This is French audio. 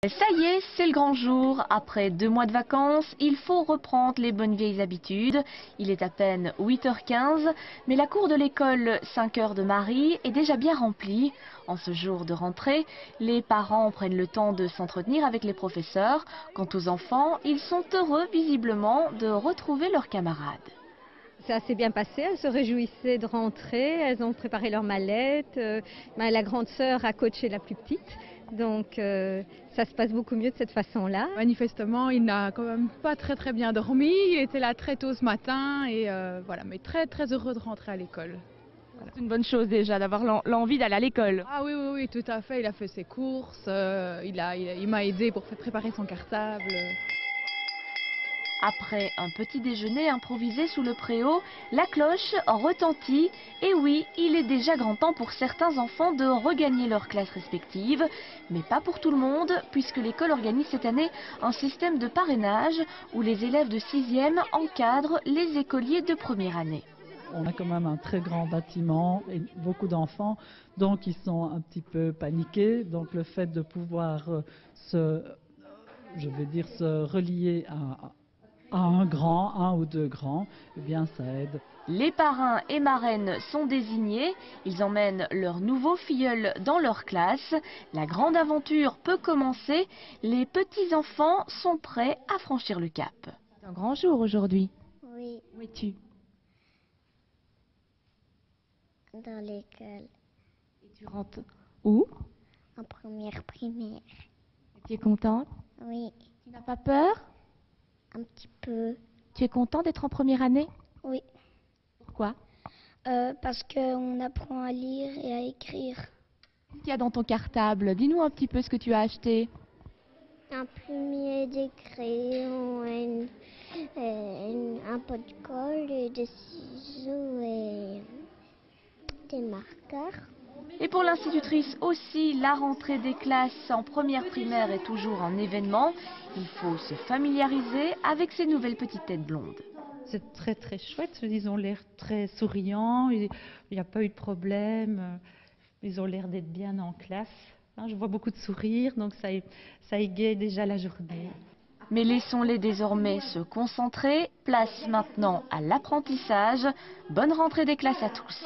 Ça y est, c'est le grand jour. Après 2 mois de vacances, il faut reprendre les bonnes vieilles habitudes. Il est à peine 8h15, mais la cour de l'école 5h de Marie est déjà bien remplie. En ce jour de rentrée, les parents prennent le temps de s'entretenir avec les professeurs. Quant aux enfants, ils sont heureux visiblement de retrouver leurs camarades. Ça s'est bien passé, elles se réjouissaient de rentrer, elles ont préparé leur mallette, la grande sœur a coaché la plus petite, donc ça se passe beaucoup mieux de cette façon-là. Manifestement, il n'a quand même pas très bien dormi, il était là très tôt ce matin et voilà, mais très heureux de rentrer à l'école. Voilà. C'est une bonne chose déjà d'avoir l'envie d'aller à l'école. Ah oui, tout à fait, il a fait ses courses, il m'a aidé pour préparer son cartable. Après un petit déjeuner improvisé sous le préau, la cloche retentit. Et oui, il est déjà grand temps pour certains enfants de regagner leurs classes respectives. Mais pas pour tout le monde, puisque l'école organise cette année un système de parrainage où les élèves de 6e encadrent les écoliers de première année. On a quand même un très grand bâtiment et beaucoup d'enfants, donc ils sont un petit peu paniqués. Donc le fait de pouvoir se relier à un ou deux grands, eh bien ça aide. Les parrains et marraines sont désignés, ils emmènent leurs nouveaux filleuls dans leur classe. La grande aventure peut commencer, les petits-enfants sont prêts à franchir le cap. C'est un grand jour aujourd'hui. Oui. Où es-tu? Dans l'école. Et tu rentres où? En première primaire. Et tu es contente? Oui. Tu n'as pas peur? Un petit peu. Tu es content d'être en première année? Oui. Pourquoi? Parce qu'on apprend à lire et à écrire. Qu'est-ce qu'il y a dans ton cartable? Dis-nous un petit peu ce que tu as acheté. Un plumier, des crayons, un pot de colle, et des ciseaux et des marqueurs. Et pour l'institutrice aussi, la rentrée des classes en première primaire est toujours un événement. Il faut se familiariser avec ces nouvelles petites têtes blondes. C'est très chouette, ils ont l'air très souriants, il n'y a pas eu de problème, ils ont l'air d'être bien en classe. Je vois beaucoup de sourires, donc ça égaye déjà la journée. Mais laissons-les désormais se concentrer. Place maintenant à l'apprentissage. Bonne rentrée des classes à tous.